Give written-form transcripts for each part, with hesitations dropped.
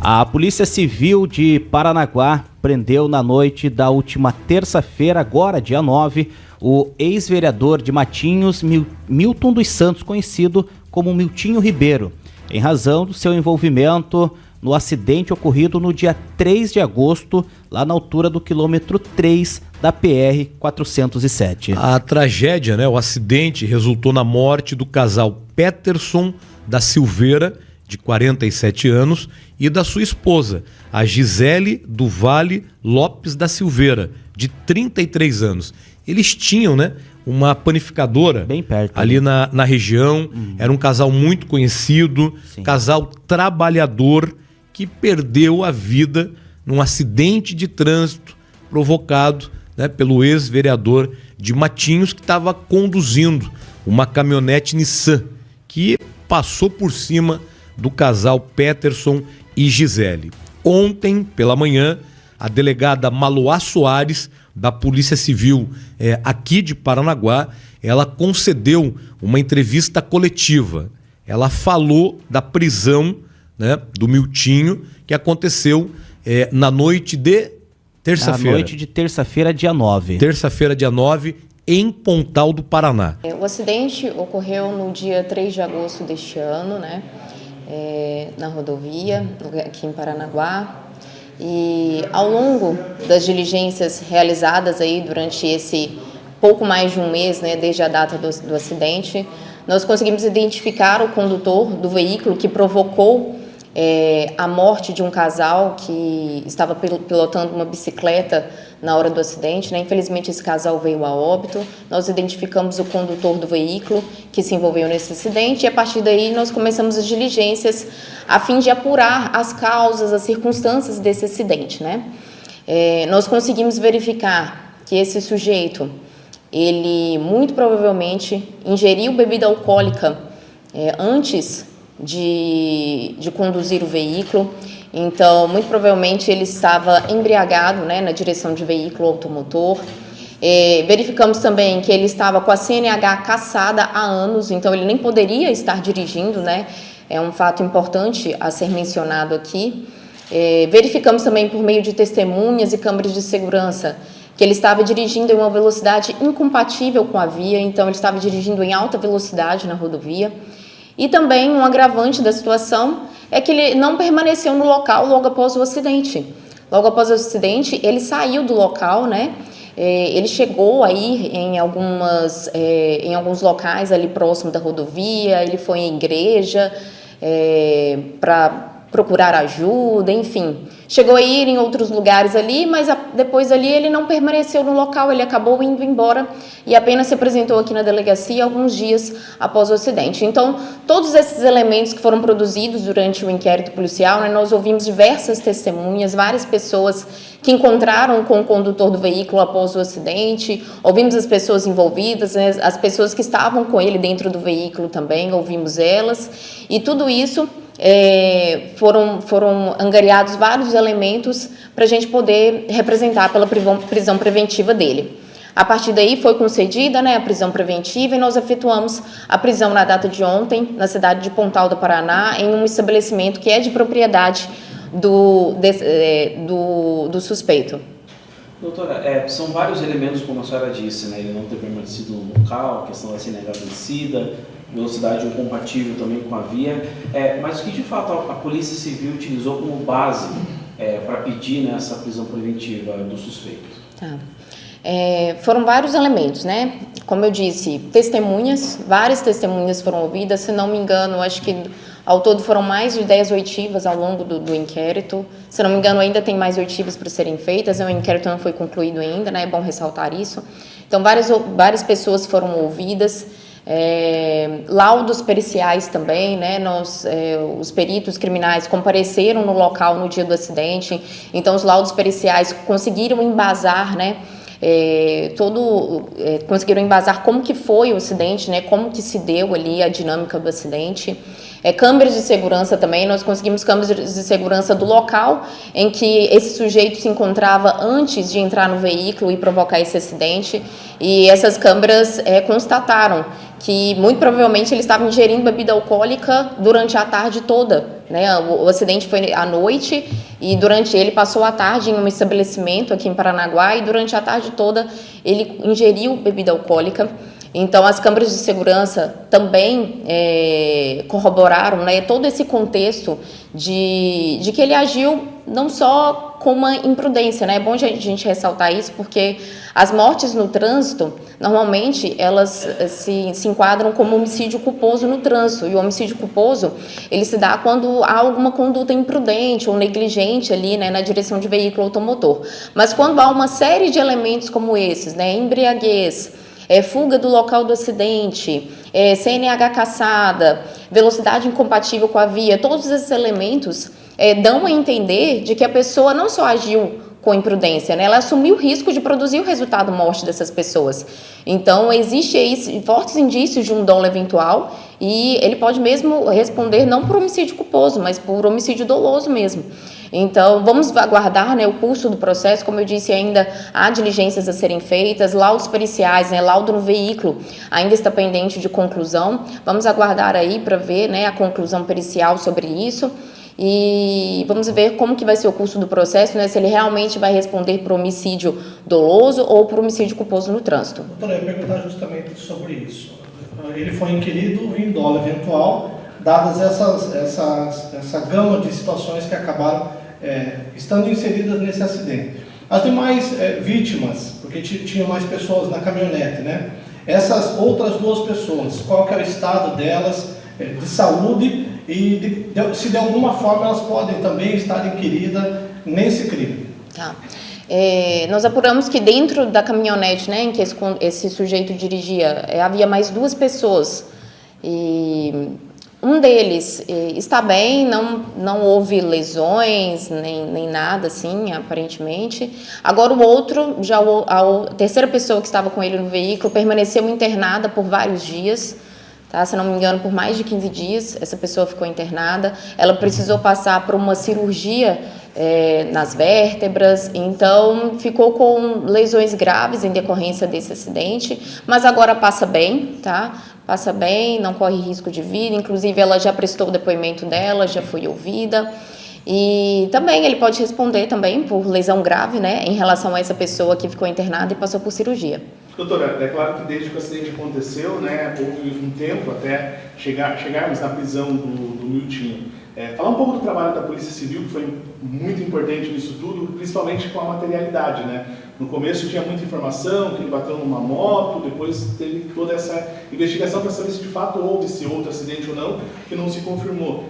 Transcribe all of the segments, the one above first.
A Polícia Civil de Paranaguá prendeu na noite da última terça-feira, agora dia 9, o ex-vereador de Matinhos, Milton dos Santos, conhecido como Miltinho Ribeiro, em razão do seu envolvimento no acidente ocorrido no dia 3 de agosto, lá na altura do quilômetro 3 da PR-407. A tragédia, o acidente, resultou na morte do casal Peterson da Silveira, de 47 anos, e da sua esposa, a Gisele do Vale Lopes da Silveira, de 33 anos. Eles tinham, uma panificadora bem perto ali na região. Era um casal muito conhecido, Sim. Casal trabalhador, que perdeu a vida num acidente de trânsito provocado pelo ex-vereador de Matinhos, que estava conduzindo uma caminhonete Nissan, que passou por cima do casal Peterson e Gisele. Ontem, pela manhã, a delegada Maloá Soares, da Polícia Civil aqui de Paranaguá, ela concedeu uma entrevista coletiva. Ela falou da prisão do Miltinho, que aconteceu na noite de terça-feira. Na noite de terça-feira, dia 9. Terça-feira, dia 9, em Pontal do Paraná. O acidente ocorreu no dia 3 de agosto deste ano, na rodovia, aqui em Paranaguá. E ao longo das diligências realizadas aí durante esse pouco mais de um mês, desde a data do acidente, nós conseguimos identificar o condutor do veículo que provocou a morte de um casal que estava pilotando uma bicicleta na hora do acidente. Infelizmente, esse casal veio a óbito. Nós identificamos o condutor do veículo que se envolveu nesse acidente e, a partir daí, nós começamos as diligências a fim de apurar as causas, as circunstâncias desse acidente. Nós conseguimos verificar que esse sujeito, ele muito provavelmente ingeriu bebida alcoólica antes de conduzir o veículo. Então, muito provavelmente ele estava embriagado na direção de veículo automotor. Verificamos também que ele estava com a CNH cassada há anos, então ele nem poderia estar dirigindo, É um fato importante a ser mencionado aqui. Verificamos também por meio de testemunhas e câmeras de segurança que ele estava dirigindo em uma velocidade incompatível com a via, então ele estava dirigindo em alta velocidade na rodovia. E também um agravante da situação é que ele não permaneceu no local logo após o acidente. Logo após o acidente, ele saiu do local, Ele chegou aí em alguns locais ali próximo da rodovia, ele foi em igreja para procurar ajuda, enfim. Chegou a ir em outros lugares ali, mas depois ali ele não permaneceu no local, ele acabou indo embora e apenas se apresentou aqui na delegacia alguns dias após o acidente. Então, todos esses elementos que foram produzidos durante o inquérito policial, nós ouvimos diversas testemunhas, várias pessoas que encontraram com o condutor do veículo após o acidente, ouvimos as pessoas envolvidas, as pessoas que estavam com ele dentro do veículo também, ouvimos elas, e tudo isso foram angariados vários elementos para a gente poder representar pela prisão preventiva dele. A partir daí foi concedida a prisão preventiva e nós efetuamos a prisão na data de ontem, na cidade de Pontal do Paraná, em um estabelecimento que é de propriedade do suspeito. Doutora, são vários elementos, como a senhora disse, ele não ter permanecido no local, a questão da CNH vencida, velocidade incompatível também com a via, mas o que de fato a Polícia Civil utilizou como base para pedir essa prisão preventiva do suspeito? Tá. Foram vários elementos, Como eu disse, testemunhas, várias testemunhas foram ouvidas, se não me engano, acho que ao todo foram mais de 10 oitivas ao longo do inquérito. Se não me engano, ainda tem mais oitivas para serem feitas, o inquérito não foi concluído ainda, é bom ressaltar isso. Então, várias pessoas foram ouvidas, laudos periciais também, os peritos criminais compareceram no local no dia do acidente, então os laudos periciais conseguiram embasar, conseguiram embasar como que foi o acidente, como que se deu ali a dinâmica do acidente. Câmeras de segurança também, nós conseguimos câmeras de segurança do local em que esse sujeito se encontrava antes de entrar no veículo e provocar esse acidente, e essas câmeras constataram que muito provavelmente ele estava ingerindo bebida alcoólica durante a tarde toda né? O acidente foi à noite e durante ele passou a tarde em um estabelecimento aqui em Paranaguá e durante a tarde toda ele ingeriu bebida alcoólica. Então, as câmeras de segurança também corroboraram, né, todo esse contexto de que ele agiu não só com uma imprudência, né? É bom a gente ressaltar isso, porque as mortes no trânsito, normalmente, elas se enquadram como homicídio culposo no trânsito. E o homicídio culposo, ele se dá quando há alguma conduta imprudente ou negligente ali, né, na direção de veículo automotor. Mas quando há uma série de elementos como esses, né, embriaguez, fuga do local do acidente, CNH cassada, velocidade incompatível com a via, todos esses elementos dão a entender de que a pessoa não só agiu com imprudência, né? Ela assumiu o risco de produzir o resultado morte dessas pessoas. Então, existe aí fortes indícios de um dolo eventual e ele pode mesmo responder não por homicídio culposo, mas por homicídio doloso mesmo. Então, vamos aguardar, né, o curso do processo. Como eu disse, ainda há diligências a serem feitas, laudos periciais, né, laudo no veículo ainda está pendente de conclusão. Vamos aguardar aí para ver, né, a conclusão pericial sobre isso. E vamos ver como que vai ser o curso do processo, né, se ele realmente vai responder por homicídio doloso ou por homicídio culposo no trânsito. Doutora, eu ia perguntar justamente sobre isso. Ele foi inquirido em dolo eventual, dadas essa gama de situações que acabaram estando inseridas nesse acidente. As demais vítimas, porque tinha mais pessoas na caminhonete, né? Essas outras duas pessoas, qual que é o estado delas de saúde e se de alguma forma elas podem também estar inquiridas nesse crime? Tá. Nós apuramos que dentro da caminhonete, né, em que esse sujeito dirigia, havia mais duas pessoas e um deles está bem, não houve lesões, nem nada assim, aparentemente. Agora o outro, já a terceira pessoa que estava com ele no veículo, permaneceu internada por vários dias, tá? Se não me engano, por mais de 15 dias, essa pessoa ficou internada. Ela precisou passar por uma cirurgia nas vértebras, então ficou com lesões graves em decorrência desse acidente, mas agora passa bem, tá? Passa bem, não corre risco de vida, inclusive ela já prestou o depoimento dela, já foi ouvida. E também ele pode responder também por lesão grave, né, em relação a essa pessoa que ficou internada e passou por cirurgia. Doutora, é claro que desde que o acidente aconteceu, né, houve um tempo até chegarmos na prisão do Miltinho. Falar um pouco do trabalho da Polícia Civil, que foi muito importante nisso tudo, principalmente com a materialidade, né? No começo tinha muita informação, que ele bateu numa moto, depois teve toda essa investigação para saber se de fato houve esse outro acidente ou não, que não se confirmou.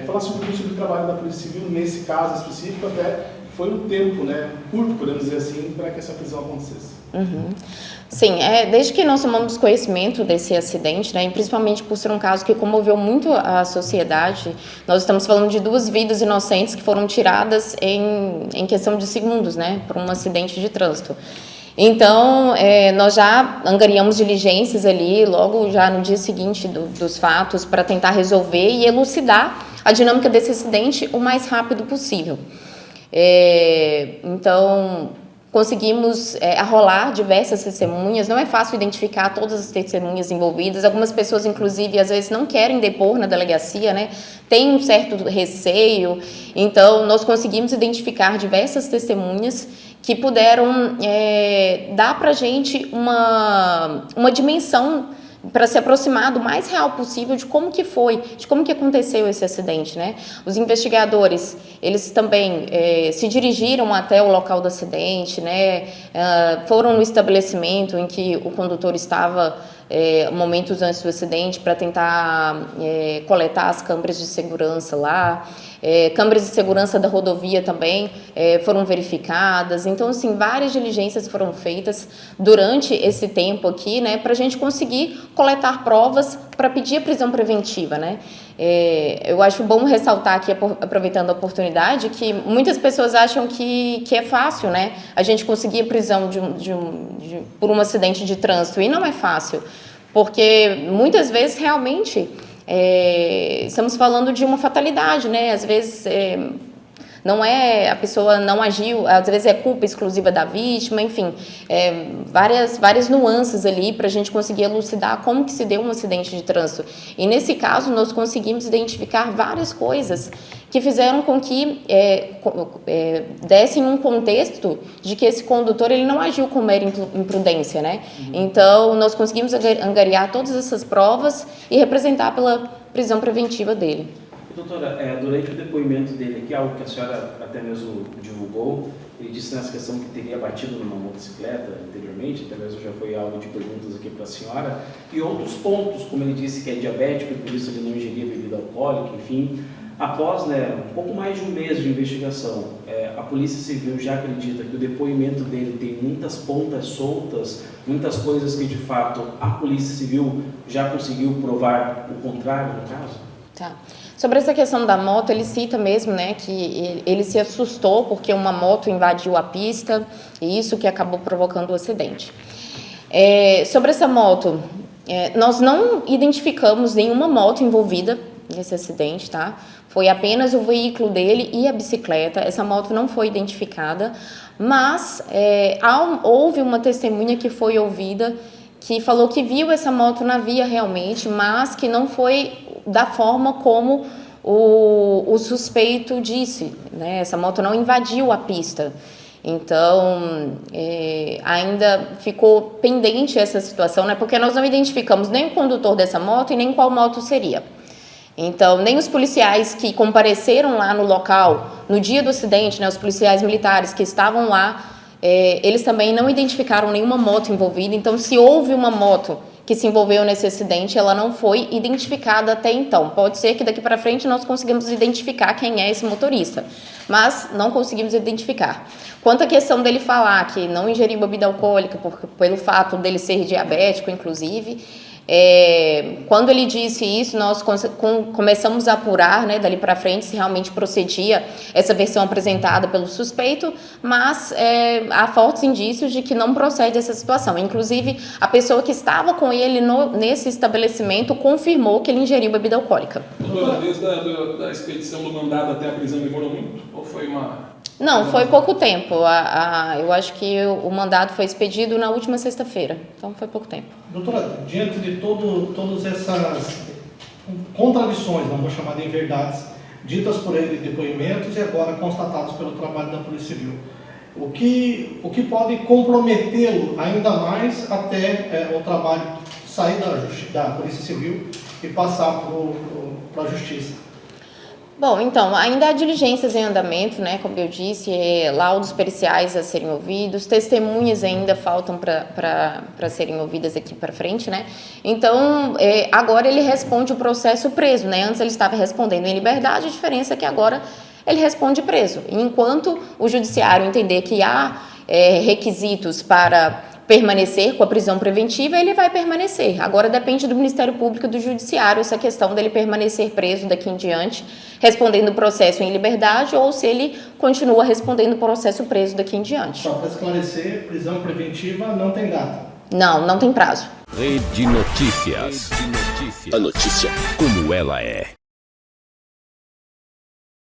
Falasse um pouco sobre o trabalho da Polícia Civil nesse caso específico, até foi um tempo, né, curto, podemos dizer assim, para que essa prisão acontecesse. Uhum. Sim, desde que nós tomamos conhecimento desse acidente, né, e principalmente por ser um caso que comoveu muito a sociedade, nós estamos falando de duas vidas inocentes que foram tiradas em questão de segundos, né, por um acidente de trânsito. Então, nós já angariamos diligências ali, logo já no dia seguinte dos fatos, para tentar resolver e elucidar a dinâmica desse acidente o mais rápido possível. Então, conseguimos arrolar diversas testemunhas. Não é fácil identificar todas as testemunhas envolvidas. Algumas pessoas, inclusive, às vezes não querem depor na delegacia, né? Tem um certo receio. Então, nós conseguimos identificar diversas testemunhas que puderam dar para a gente uma dimensão para se aproximar do mais real possível de como que foi, de como que aconteceu esse acidente, né? Os investigadores, eles também se dirigiram até o local do acidente, né? Foram no estabelecimento em que o condutor estava momentos antes do acidente para tentar coletar as câmeras de segurança lá. Câmeras de segurança da rodovia também foram verificadas. Então, assim, várias diligências foram feitas durante esse tempo aqui, né, para a gente conseguir coletar provas para pedir a prisão preventiva, né? Eu acho bom ressaltar aqui, aproveitando a oportunidade, que muitas pessoas acham que é fácil, né, a gente conseguir a prisão por um acidente de trânsito, e não é fácil, porque muitas vezes realmente estamos falando de uma fatalidade, né? Às vezes não é, a pessoa não agiu, às vezes é culpa exclusiva da vítima, enfim, várias nuances ali para a gente conseguir elucidar como que se deu um acidente de trânsito. E nesse caso nós conseguimos identificar várias coisas que fizeram com que dessem um contexto de que esse condutor ele não agiu com mera imprudência, né? Então, nós conseguimos angariar todas essas provas e representar pela prisão preventiva dele. Doutora, durante o depoimento dele aqui, algo que a senhora até mesmo divulgou, ele disse nessa questão que teria batido numa motocicleta anteriormente, até mesmo já foi algo de perguntas aqui para a senhora, e outros pontos, como ele disse que é diabético e por isso ele não ingeria bebida alcoólica, enfim. Após um pouco mais de um mês de investigação, a Polícia Civil já acredita que o depoimento dele tem muitas pontas soltas, muitas coisas que de fato a Polícia Civil já conseguiu provar o contrário no caso? Tá. Sobre essa questão da moto, ele cita mesmo, né, que ele se assustou porque uma moto invadiu a pista e isso que acabou provocando o acidente. Sobre essa moto, nós não identificamos nenhuma moto envolvida nesse acidente, tá? Foi apenas o veículo dele e a bicicleta. Essa moto não foi identificada, mas houve uma testemunha que foi ouvida que falou que viu essa moto na via realmente, mas que não foi da forma como o suspeito disse, né? Essa moto não invadiu a pista. Então, ainda ficou pendente essa situação, né? Porque nós não identificamos nem o condutor dessa moto e nem qual moto seria. Então, nem os policiais que compareceram lá no local, no dia do acidente, né, os policiais militares que estavam lá, eles também não identificaram nenhuma moto envolvida. Então, se houve uma moto que se envolveu nesse acidente, ela não foi identificada até então. Pode ser que daqui para frente nós conseguimos identificar quem é esse motorista, mas não conseguimos identificar. Quanto à questão dele falar que não ingeriu bebida alcoólica pelo fato dele ser diabético, inclusive, quando ele disse isso, nós começamos a apurar, né, dali para frente se realmente procedia essa versão apresentada pelo suspeito, mas há fortes indícios de que não procede essa situação. Inclusive, a pessoa que estava com ele nesse estabelecimento confirmou que ele ingeriu bebida alcoólica. Doutora, desde a expedição do mandado até a prisão demorou muito? Ou foi uma... Não, foi pouco tempo. Eu acho que o mandado foi expedido na última sexta-feira, então foi pouco tempo. Doutora, diante de todas essas contradições, não vou chamar de inverdades, ditas por ele em depoimentos e agora constatados pelo trabalho da Polícia Civil, o que pode comprometê-lo ainda mais até o trabalho sair da Polícia Civil e passar para a Justiça? Bom, então, ainda há diligências em andamento, né, como eu disse, laudos periciais a serem ouvidos, testemunhas ainda faltam para serem ouvidas aqui para frente, né, então, agora ele responde o processo preso, né, antes ele estava respondendo em liberdade, a diferença é que agora ele responde preso, enquanto o judiciário entender que há requisitos para permanecer com a prisão preventiva, ele vai permanecer. Agora depende do Ministério Público e do Judiciário essa questão dele permanecer preso daqui em diante, respondendo o processo em liberdade, ou se ele continua respondendo o processo preso daqui em diante. Só para esclarecer, prisão preventiva não tem data. Não tem prazo. Rede Notícias. A notícia como ela é.